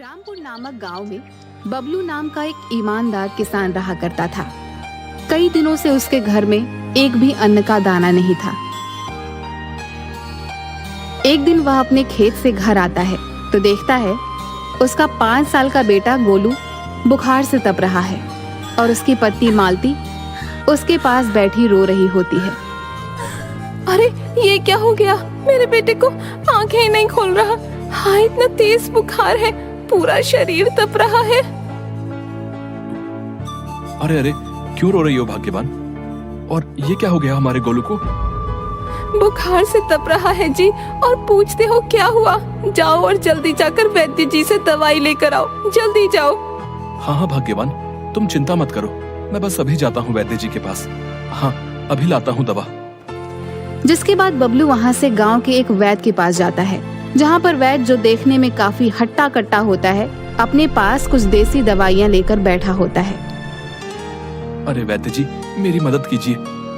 रामपुर नामक गांव में बबलू नाम का एक ईमानदार किसान रहा करता था। कई दिनों से उसके घर में एक भी अन्न का दाना नहीं था। एक दिन वह अपने खेत से घर आता है तो देखता है उसका 5 साल का बेटा गोलू बुखार से तप रहा है और उसकी पत्नी मालती उसके पास बैठी रो रही होती है। अरे ये क्या हो गया? मेरे बेटे को आंखें ही नहीं खोल रहा। हाँ, इतना तेज बुखार है, पूरा शरीर तप रहा है। अरे अरे, क्यों रो रही हो भाग्यवान? और ये क्या हो गया हमारे गोलू को? बुखार से तप रहा है जी, और पूछते हो क्या हुआ? जाओ और जल्दी जाकर वैद्य जी से दवाई लेकर आओ, जल्दी जाओ। हाँ हाँ भाग्यवान, तुम चिंता मत करो, मैं बस अभी जाता हूँ वैद्य जी के पास। हाँ, अभी लाता हूँ दवा। जिसके बाद बबलू वहाँ से गांव के एक वैद्य के पास जाता है, जहाँ पर वैद्य, जो देखने में काफी हट्टा कट्टा होता है, अपने पास कुछ देसी दवाइयाँ लेकर बैठा होता है। अरे वैद्य जी, मेरी मदद कीजिए,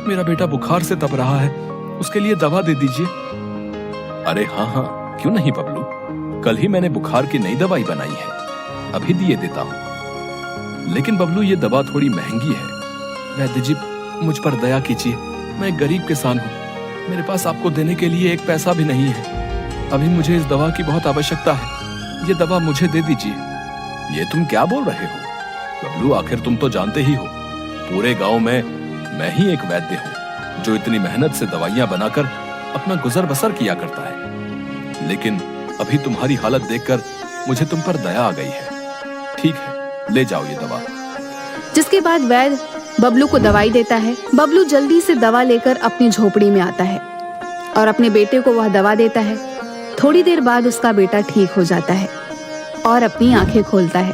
मेरा बेटा बुखार से तप रहा है, उसके लिए दवा दे दीजिए। अरे हाँ हाँ, क्यों नहीं बबलू, कल ही मैंने बुखार की नई दवाई बनाई है, अभी दिए देता हूँ। लेकिन बबलू, ये दवा थोड़ी महंगी है। वैद्य जी, मुझ पर दया कीजिए, मैं एक गरीब किसान हूँ, मेरे पास आपको देने के लिए एक पैसा भी नहीं है। अभी मुझे इस दवा की बहुत आवश्यकता है, ये दवा मुझे दे दीजिए। ये तुम क्या बोल रहे हो बबलू? आखिर तुम तो जानते ही हो, पूरे गांव में मैं ही एक वैद्य हूँ जो इतनी मेहनत से दवाइयां बनाकर अपना गुजर बसर किया करता है। लेकिन अभी तुम्हारी हालत देखकर मुझे तुम पर दया आ गई है। ठीक है, ले जाओ ये दवा। जिसके बाद वैद्य बबलू को दवाई देता है। बबलू जल्दी से दवा लेकर अपनी झोपड़ी में आता है और अपने बेटे को वह दवा देता है। थोड़ी देर बाद उसका बेटा ठीक हो जाता है और अपनी आंखें खोलता है।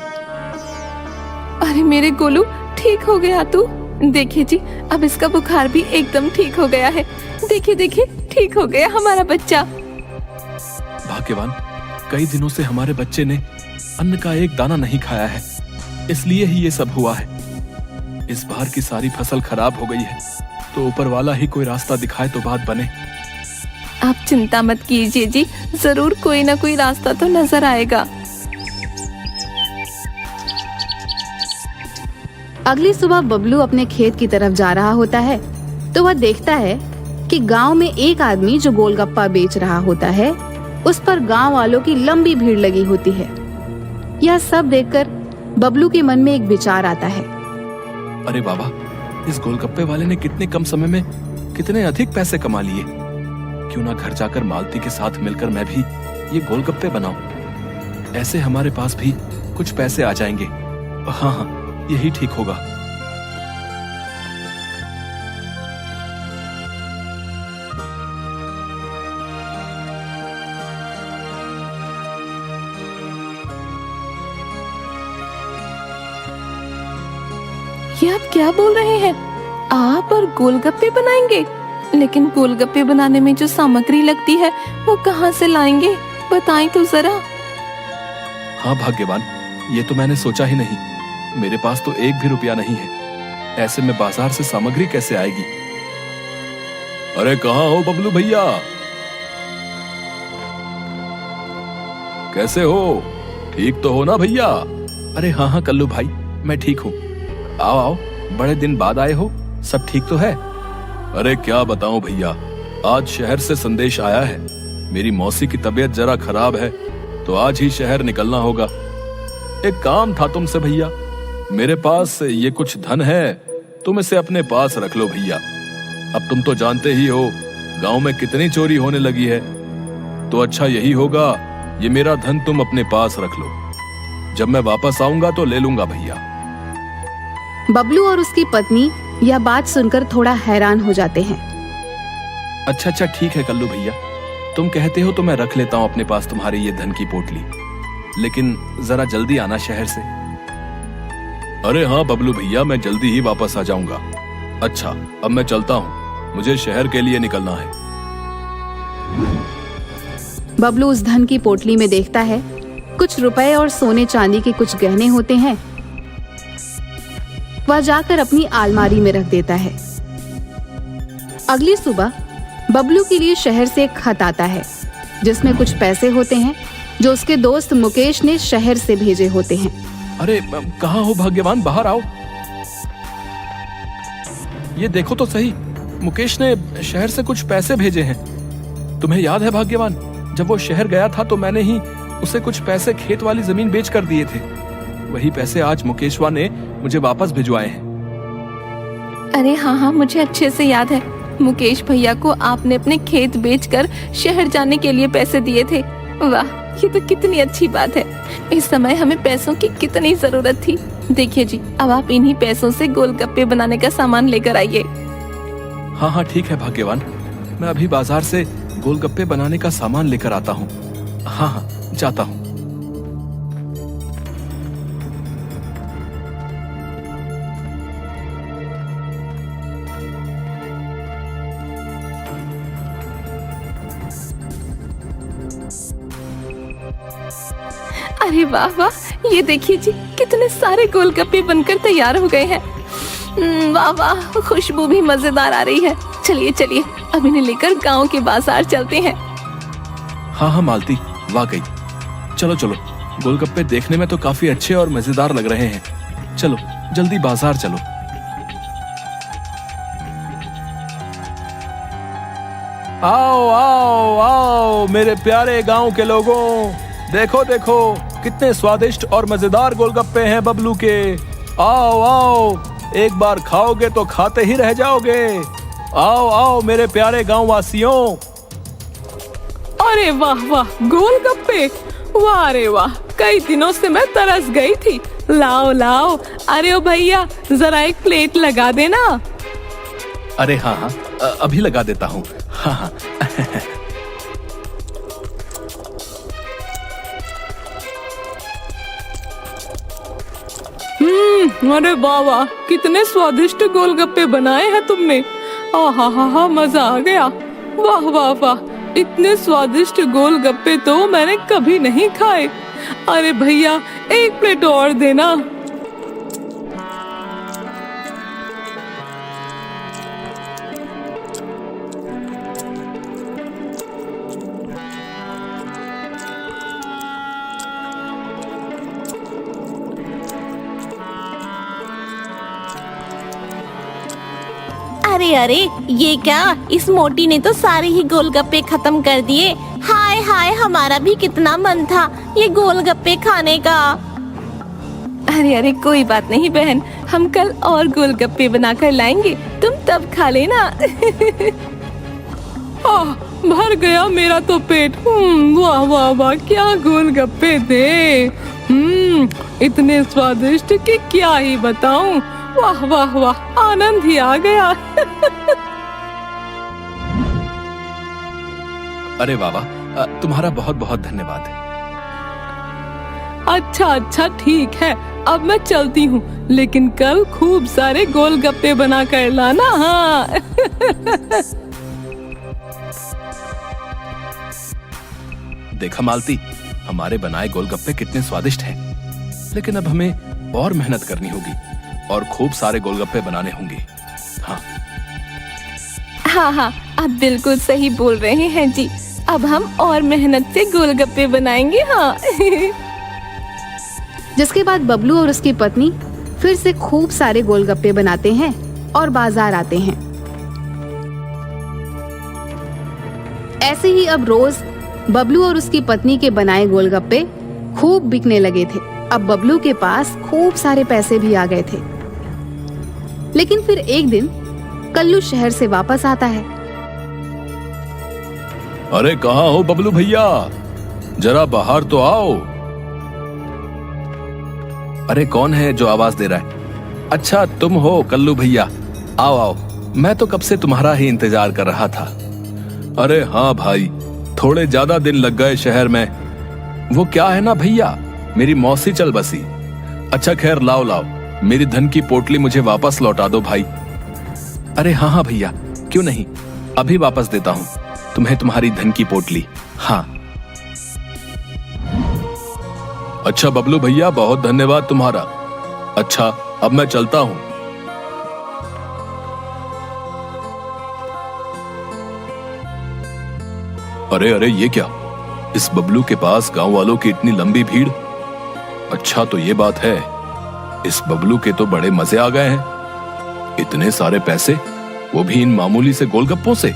अरे मेरे गोलू, ठीक हो गया तू? देखिए जी, अब इसका बुखार भी एकदम ठीक हो गया है। देखिए देखिए, ठीक हो गया हमारा बच्चा। भाग्यवान, कई दिनों से हमारे बच्चे ने अन्न का एक दाना नहीं खाया है, इसलिए ही ये सब हुआ है। इस बार की सारी फसल खराब हो गई है, तो ऊपर वाला ही कोई रास्ता दिखाए तो बात बने। आप चिंता मत कीजिए जी, जरूर कोई ना कोई रास्ता तो नजर आएगा। अगली सुबह बबलू अपने खेत की तरफ जा रहा होता है तो वह देखता है कि गांव में एक आदमी जो गोलगप्पा बेच रहा होता है, उस पर गांव वालों की लंबी भीड़ लगी होती है। यह सब देखकर बबलू के मन में एक विचार आता है। अरे बाबा, इस गोलगप्पे वाले ने कितने कम समय में कितने अधिक पैसे कमा लिए। क्यों ना घर जाकर मालती के साथ मिलकर मैं भी ये गोलगप्पे बनाऊं, ऐसे हमारे पास भी कुछ पैसे आ जाएंगे। हाँ हाँ, यही ठीक होगा। ये आप क्या बोल रहे हैं? आप और गोलगप्पे बनाएंगे? लेकिन गोलगप्पे बनाने में जो सामग्री लगती है वो कहाँ से लाएंगे, बताएं तो जरा। हाँ भाग्यवान, ये तो मैंने सोचा ही नहीं। मेरे पास तो एक भी रुपया नहीं है, ऐसे में बाजार से सामग्री कैसे आएगी? अरे कहाँ हो बबलू भैया, कैसे हो? ठीक तो हो ना भैया? अरे हाँ हाँ कल्लू भाई, मैं ठीक हूँ। आओ आओ, बड़े दिन बाद आए हो, सब ठीक तो है? अरे क्या बताऊं भैया, आज शहर से संदेश आया है, मेरी मौसी की तबीयत जरा खराब है, तो आज ही शहर निकलना होगा। एक काम था तुमसे भैया, मेरे पास ये कुछ धन है, तुम इसे अपने पास रख लो भैया। अब तुम तो जानते ही हो गांव में कितनी चोरी होने लगी है, तो अच्छा यही होगा ये मेरा धन तुम अपने पास रख लो, जब मैं वापस आऊंगा तो ले लूंगा भैया। बबलू और उसकी पत्नी यह बात सुनकर थोड़ा हैरान हो जाते हैं। अच्छा अच्छा, ठीक है कल्लू भैया, तुम कहते हो तो मैं रख लेता हूँ अपने पास तुम्हारे ये धन की पोटली, लेकिन जरा जल्दी आना शहर से। अरे हाँ बबलू भैया, मैं जल्दी ही वापस आ जाऊंगा। अच्छा, अब मैं चलता हूँ, मुझे शहर के लिए निकलना है। बबलू उस धन की पोटली में देखता है कुछ रुपए और सोने चांदी के कुछ गहने होते हैं। वह जाकर अपनी अलमारी में रख देता है। अगली सुबह बबलू के लिए शहर से एक खत आता है जिसमें कुछ पैसे होते हैं जो उसके दोस्त मुकेश ने शहर से भेजे होते हैं। अरे कहाँ हो भाग्यवान, बाहर आओ। ये देखो तो सही, मुकेश ने शहर से कुछ पैसे भेजे हैं। तुम्हें याद है भाग्यवान, जब वो शहर गया था तो मैंने ही उसे कुछ पैसे खेत वाली जमीन बेच कर दिए थे। वही पैसे आज मुकेशवा ने मुझे वापस भिजवाए हैं। अरे हाँ हाँ, मुझे अच्छे से याद है। मुकेश भैया को आपने अपने खेत बेचकर शहर जाने के लिए पैसे दिए थे। वाह, ये तो कितनी अच्छी बात है। इस समय हमें पैसों की कितनी जरूरत थी। देखिए जी, अब आप इन्हीं पैसों से गोलगप्पे बनाने का सामान लेकर आइए। हाँ हाँ ठीक है भाग्यवान, मैं अभी बाजार से गोलगप्पे बनाने का सामान लेकर आता हूँ। हाँ हाँ, जाता हूँ। अरे वाह वाह, ये देखिए जी, कितने सारे गोलगप्पे बनकर तैयार हो गए हैं। वाह वाह, खुशबू भी मजेदार आ रही है। चलिए चलिए, अब इन्हें लेकर गांव के बाजार चलते हैं। हाँ हाँ मालती, वाकई। चलो चलो, गोलगप्पे देखने में तो काफी अच्छे और मजेदार लग रहे हैं। चलो जल्दी बाजार चलो। आओ आओ आओ मेरे प्यारे गांव के लोगों, देखो देखो कितने स्वादिष्ट और मजेदार गोलगप्पे हैं बबलू के। आओ आओ, एक बार खाओगे तो खाते ही रह जाओगे। आओ आओ मेरे प्यारे गांव वासियों। अरे वाह वाह, गोलगप्पे, वाह रे वाह, कई दिनों से मैं तरस गई थी। लाओ लाओ, अरे ओ भैया, जरा एक प्लेट लगा देना। अरे हाँ हाँ, अभी लगा देता हूँ। हाँ हाँ। अरे वाह वाह, कितने स्वादिष्ट गोलगप्पे बनाए हैं तुमने। आहा हा हा, मजा आ गया। वाह वाह वाह, इतने स्वादिष्ट गोलगप्पे तो मैंने कभी नहीं खाए। अरे भैया, एक प्लेट और देना। अरे अरे, ये क्या, इस मोटी ने तो सारे ही गोलगप्पे खत्म कर दिए। हाय हाय, हमारा भी कितना मन था ये गोलगप्पे खाने का। अरे अरे, कोई बात नहीं बहन, हम कल और गोलगप्पे बनाकर लाएंगे, तुम तब खा लेना। भर गया मेरा तो पेट। वाह वाह वाह, क्या गोलगप्पे थे। इतने स्वादिष्ट कि क्या ही बताऊं। वाह वाह वाह, आनंद ही आ गया। अरे बाबा, तुम्हारा बहुत बहुत धन्यवाद। अच्छा अच्छा ठीक है, अब मैं चलती हूँ, लेकिन कल खूब सारे गोलगप्पे बना कर लाना। हाँ। देखा मालती, हमारे बनाए गोलगप्पे कितने स्वादिष्ट हैं। लेकिन अब हमें और मेहनत करनी होगी और खूब सारे गोलगप्पे बनाने होंगे। हाँ हाँ हाँ, आप बिल्कुल सही बोल रहे हैं जी। अब हम और मेहनत से गोलगप्पे बनाएंगे। हाँ। जिसके बाद बबलू और उसकी पत्नी फिर से खूब सारे गोलगप्पे बनाते हैं और बाजार आते हैं। ऐसे ही अब रोज बबलू और उसकी पत्नी के बनाए गोलगप्पे खूब बिकने लगे थे। अब बबलू के पास खूब सारे पैसे भी आ गए थे। लेकिन फिर एक दिन कल्लू शहर से वापस आता है। अरे कहाँ हो बबलू भैया, जरा बाहर तो आओ। अरे कौन है जो आवाज दे रहा है? अच्छा तुम हो कल्लू भैया, आओ आओ, मैं तो कब से तुम्हारा ही इंतजार कर रहा था। अरे हाँ भाई, थोड़े ज्यादा दिन लग गए शहर में। वो क्या है ना भैया, मेरी मौसी चल बसी। अच्छा खैर, लाओ लाओ, मेरी धन की पोटली मुझे वापस लौटा दो भाई। अरे हाँ हाँ भैया, क्यों नहीं, अभी वापस देता हूँ तुम्हें तुम्हारी धन की पोटली। हाँ अच्छा बबलू भैया, बहुत धन्यवाद तुम्हारा। अच्छा अब मैं चलता हूँ। अरे अरे, ये क्या, इस बबलू के पास गांव वालों की इतनी लंबी भीड़। अच्छा तो ये बात है, इस बबलू के तो बड़े मजे आ गए हैं। इतने सारे पैसे, वो भी इन मामूली से गोलगप्पों से।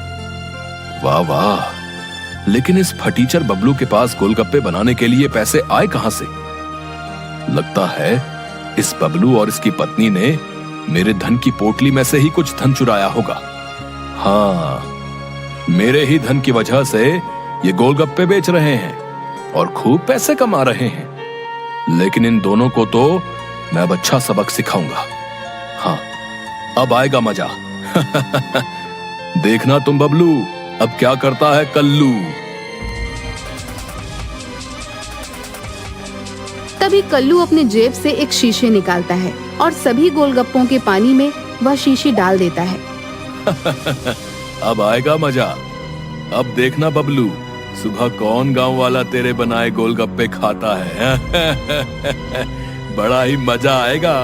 वाह वाह, लेकिन इस फटीचर बबलू के पास गोलगप्पे बनाने के लिए पैसे आए कहां से? लगता है इस बबलू और इसकी पत्नी ने मेरे धन की पोटली में से ही कुछ धन चुराया होगा। हाँ, मेरे ही धन की वजह से ये गोलगप्पे बेच रहे हैं और खूब पैसे कमा रहे हैं। लेकिन इन दोनों को तो मैं अब अच्छा सबक सिखाऊंगा। हाँ, अब आएगा मजा। देखना तुम बबलू, अब क्या करता है कल्लू। तभी कल्लू अपने जेब से एक शीशे निकालता है और सभी गोलगप्पों के पानी में वह शीशी डाल देता है। अब आएगा मजा। अब देखना बबलू, सुबह कौन गांव वाला तेरे बनाए गोलगप्पे खाता है। बड़ा ही मजा आएगा।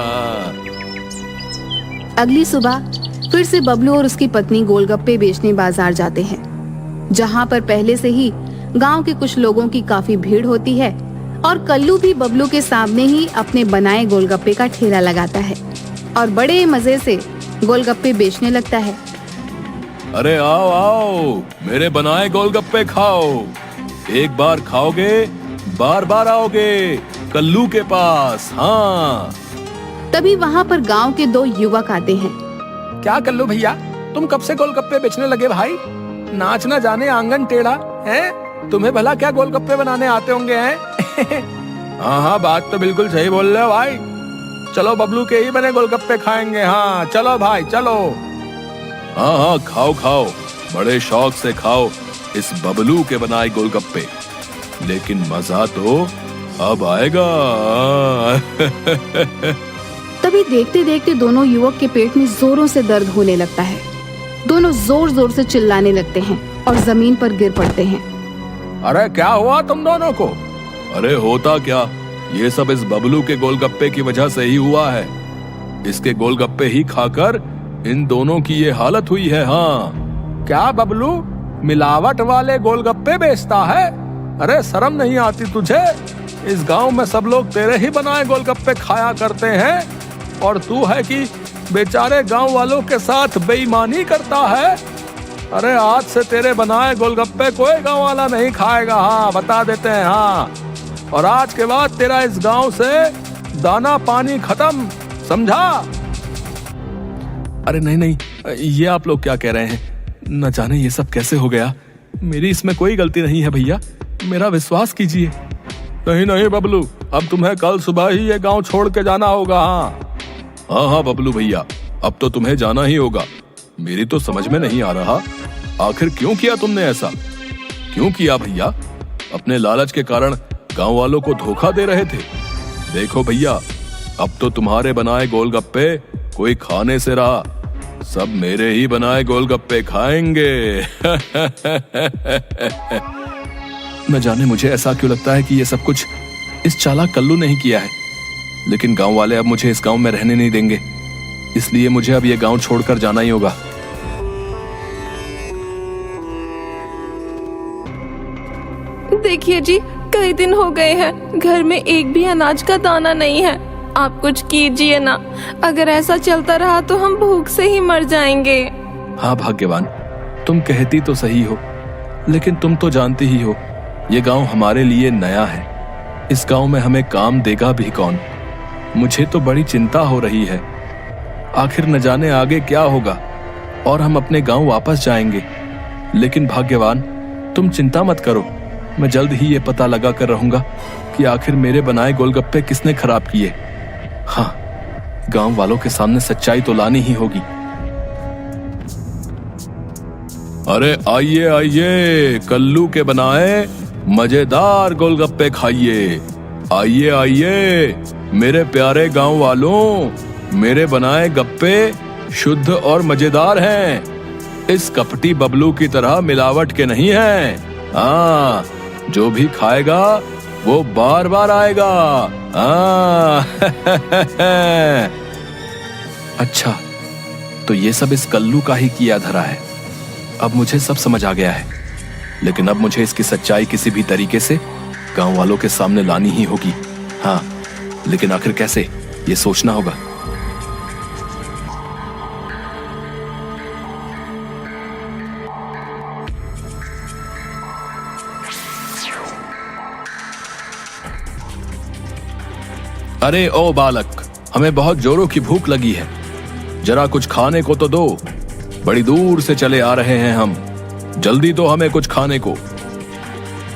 अगली सुबह फिर से बबलू और उसकी पत्नी गोलगप्पे बेचने बाजार जाते हैं, जहाँ पर पहले से ही गांव के कुछ लोगों की काफी भीड़ होती है और कल्लू भी बबलू के सामने ही अपने बनाए गोलगप्पे का ठेला लगाता है और बड़े मजे से गोलगप्पे बेचने लगता है। अरे आओ आओ, मेरे बनाए गोलगप्पे खाओ। एक बार खाओगे बार बार आओगे कल्लू के पास। हाँ। तभी वहाँ पर गांव के दो युवक आते हैं। क्या कल्लू भैया, तुम कब से गोलगप्पे बेचने लगे भाई? नाच ना जाने आंगन टेढ़ा है, तुम्हें भला क्या गोलगप्पे बनाने आते होंगे हैं? हाँ हाँ, बात तो बिल्कुल सही बोल रहे हो भाई। चलो बबलू के ही बने गोलगप्पे खाएंगे। हाँ चलो भाई चलो। हाँ हाँ, खाओ खाओ, बड़े शौक से खाओ इस बबलू के बनाए गोलगप्पे। लेकिन मजा तो अब आएगा। तभी देखते देखते दोनों युवक के पेट में जोरों से दर्द होने लगता है। दोनों जोर जोर से चिल्लाने लगते हैं और जमीन पर गिर पड़ते हैं। अरे क्या हुआ तुम दोनों को? अरे होता क्या, ये सब इस बबलू के गोलगप्पे की वजह से ही हुआ है। इसके गोलगप्पे ही खाकर इन दोनों की ये हालत हुई है। हाँ। क्या बबलू मिलावट वाले गोलगप्पे बेचता है? अरे शर्म नहीं आती तुझे? इस गांव में सब लोग तेरे ही बनाए गोलगप्पे खाया करते हैं और तू है कि बेचारे गांव वालों के साथ बेईमानी करता है। अरे आज से तेरे बनाए गोलगप्पे कोई गांव वाला नहीं खाएगा। हाँ बता देते हैं। हाँ, और आज के बाद तेरा इस गांव से दाना पानी खत्म, समझा? अरे नहीं नहीं, ये आप लोग क्या कह रहे हैं? न जाने ये सब कैसे हो गया। मेरी इसमें कोई गलती नहीं है भैया, मेरा विश्वास कीजिए। नहीं नहीं बबलू, अब तुम्हें कल सुबह ही ये गांव छोड़ के जाना होगा। हाँ हाँ बबलू भैया, अब तो तुम्हें जाना ही होगा। मेरी तो समझ में नहीं आ रहा, आखिर क्यों किया तुमने ऐसा? क्यों किया भैया? अपने लालच के कारण गांव वालों को धोखा दे रहे थे। देखो भैया, अब तो तुम्हारे बनाए गोलगप्पे कोई खाने से रहा, सब मेरे ही बनाए गोलगप्पे खाएंगे। न जाने मुझे ऐसा क्यों लगता है कि ये सब कुछ इस चालाक कल्लू ने ही किया है। लेकिन गांव वाले अब मुझे इस गांव में रहने नहीं देंगे, इसलिए मुझे अब ये गांव छोड़कर जाना ही होगा। देखिए जी, कई दिन हो गए हैं, घर में एक भी अनाज का दाना नहीं है। आप कुछ कीजिए ना, अगर ऐसा चलता रहा तो हम भूख से ही मर जाएंगे। हाँ भाग्यवान, तुम कहती तो सही हो, लेकिन तुम तो जानती ही हो ये गांव हमारे लिए नया है। इस गांव में हमें काम देगा भी कौन? मुझे तो बड़ी चिंता हो रही है। आखिर न जाने आगे क्या होगा और हम अपने गांव वापस जाएंगे। लेकिन भाग्यवान, तुम चिंता मत करो, मैं जल्द ही ये पता लगा कर रहूंगा कि आखिर मेरे बनाए गोलगप्पे किसने खराब किए। हाँ, गांव वालों के सामने सच्चाई तो लानी ही होगी। अरे आइए आइए, कल्लू के बनाए मजेदार गोलगप्पे खाइए। आइए आइए मेरे प्यारे गांव वालों, मेरे बनाए गप्पे शुद्ध और मजेदार हैं। इस कपटी बबलू की तरह मिलावट के नहीं हैं। हाँ, जो भी खाएगा वो बार बार आएगा। अच्छा, तो ये सब इस कल्लू का ही किया धरा है। अब मुझे सब समझ आ गया है। लेकिन अब मुझे इसकी सच्चाई किसी भी तरीके से गांव वालों के सामने लानी ही होगी। हाँ, लेकिन आखिर कैसे, ये सोचना होगा। अरे ओ बालक, हमें बहुत जोरों की भूख लगी है, जरा कुछ खाने को तो दो। बड़ी दूर से चले आ रहे हैं हम, जल्दी दो हमें कुछ खाने को।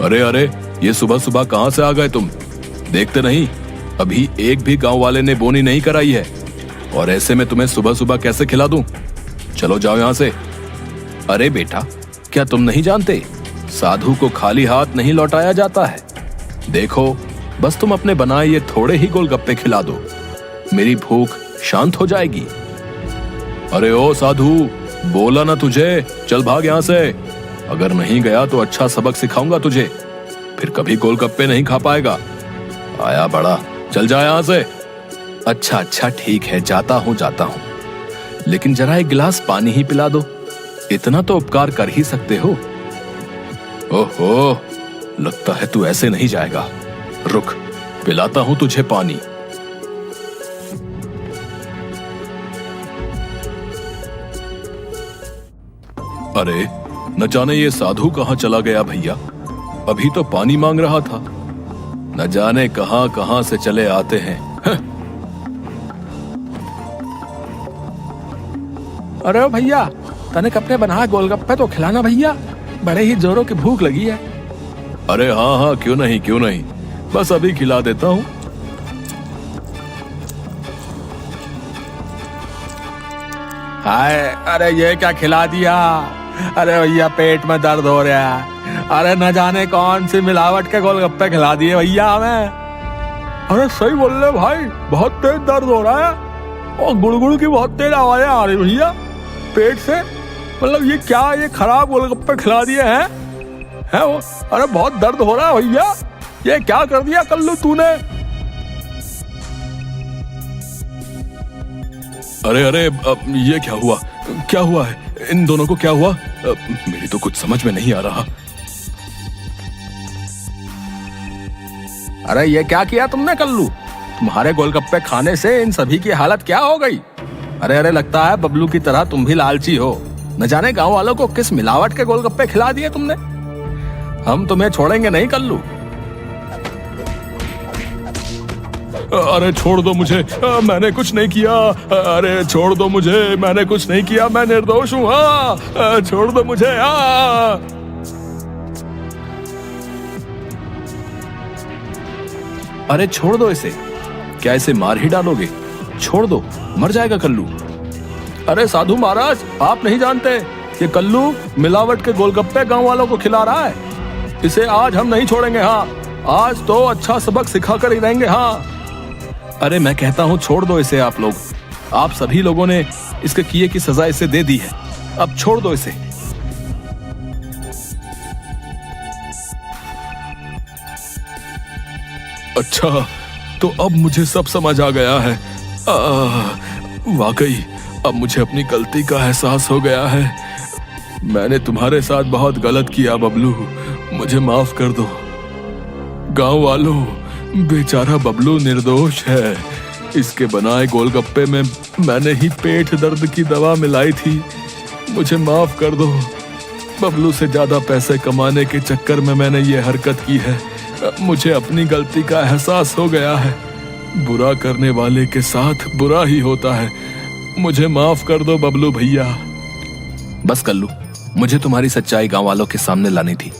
अरे अरे, ये सुबह सुबह कहां से आ गए तुम? देखते नहीं अभी एक भी गांव वाले ने बोनी नहीं कराई है, और ऐसे में तुम्हें सुबह सुबह कैसे खिला दूं? चलो जाओ यहां से। अरे बेटा, क्या तुम नहीं जानते, साधु को खाली हाथ नहीं लौटाया जाता है। देखो, बस तुम अपने बनाए ये थोड़े ही गोलगप्पे खिला दो, मेरी भूख शांत हो जाएगी। अरे ओ साधु, बोला ना तुझे, चल भाग यहां से। अगर नहीं गया तो अच्छा सबक सिखाऊंगा तुझे, फिर कभी गोलगप्पे नहीं खा पाएगा। आया बड़ा, चल जा यहां से। अच्छा अच्छा ठीक है, जाता हूं, लेकिन जरा एक गिलास पानी ही पिला दो, इतना तो उपकार कर ही सकते हो। ओहो, लगता है तू ऐसे नहीं जाएगा। रुक, पिलाता हूं तुझे पानी। अरे, न जाने ये साधु कहां चला गया भैया, अभी तो पानी मांग रहा था। न जाने कहां कहां से चले आते हैं। अरे भैया, तने अपने बना गोलगप्पे तो खिलाना भैया, बड़े ही जोरों की भूख लगी है। अरे हाँ हाँ, क्यों नहीं, बस अभी खिला देता हूं। हाय, अरे ये क्या खिला दिया? अरे भैया, पेट में दर्द हो रहा है। अरे न जाने कौन सी मिलावट के गोलगप्पे खिला दिए भैया हमें। अरे सही बोल रहे भाई, बहुत तेज दर्द हो रहा है और गुड़गुड़ की बहुत तेज आवाजें आ रही भैया पेट से। मतलब ये क्या, ये खराब गोलगप्पे खिला दिए हैं वो? अरे बहुत दर्द हो रहा है भैया, ये क्या कर दिया कल्लू तूने? अरे अरे, ये क्या हुआ है? इन दोनों को क्या हुआ? मेरी तो कुछ समझ में नहीं आ रहा। अरे ये क्या किया तुमने कल्लू? तुम्हारे गोलगप्पे खाने से इन सभी की हालत क्या हो गई? अरे अरे, लगता है बबलू की तरह तुम भी लालची हो। न जाने गांव वालों को किस मिलावट के गोलगप्पे खिला दिए तुमने। हम तुम्हें छोड़ेंगे नहीं कल्लू। अरे छोड़ दो मुझे, मैंने कुछ नहीं किया। अरे छोड़ दो मुझे, मैंने कुछ नहीं किया, मैं निर्दोष हूँ। छोड़ दो मुझे। अरे छोड़ दो इसे, क्या इसे मार ही डालोगे? छोड़ दो, मर जाएगा कल्लू। अरे साधु महाराज, आप नहीं जानते, ये कल्लू मिलावट के गोलगप्पे गांव वालों को खिला रहा है। इसे आज हम नहीं छोड़ेंगे। हाँ, आज तो अच्छा सबक सिखा कर ही रहेंगे। हाँ, अरे मैं कहता हूं छोड़ दो इसे। आप लोग, आप सभी लोगों ने इसके किए की सजा इसे दे दी है, अब छोड़ दो इसे। अच्छा, तो अब मुझे सब समझ आ गया है। वाकई अब मुझे अपनी गलती का एहसास हो गया है। मैंने तुम्हारे साथ बहुत गलत किया बबलू, मुझे माफ कर दो। गांव वालों, बेचारा बबलू निर्दोष है। इसके बनाए गोलगप्पे में मैंने ही पेट दर्द की दवा मिलाई थी, मुझे माफ कर दो। बबलू से ज्यादा पैसे कमाने के चक्कर में मैंने ये हरकत की है। मुझे अपनी गलती का एहसास हो गया है। बुरा करने वाले के साथ बुरा ही होता है। मुझे माफ कर दो बबलू भैया। बस कल्लू, मुझे तुम्हारी सच्चाई गांव वालों के सामने लानी थी,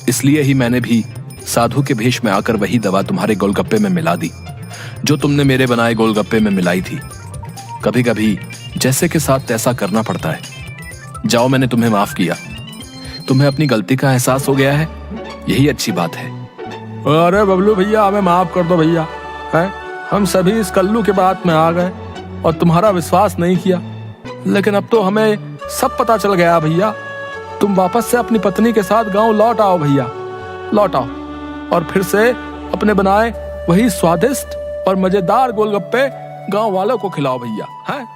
इसलिए ही मैंने भी साधु के भेष में आकर वही दवा तुम्हारे गोलगप्पे में मिला दी जो तुमने मेरे बनाए गोलगप्पे में मिलाई थी। कभी कभी जैसे के साथ तैसा करना पड़ता है। जाओ, मैंने तुम्हें माफ किया, तुम्हें अपनी गलती का एहसास हो गया है, यही अच्छी बात है। अरे बबलू भैया, हमें माफ कर दो भैया। है, हम सभी इस कल्लू के बात में आ गए और तुम्हारा विश्वास नहीं किया, लेकिन अब तो हमें सब पता चल गया भैया। तुम वापस से अपनी पत्नी के साथ गांव लौट आओ भैया, लौट आओ और फिर से अपने बनाए वही स्वादिष्ट और मजेदार गोलगप्पे गांव वालों को खिलाओ भैया। हैं?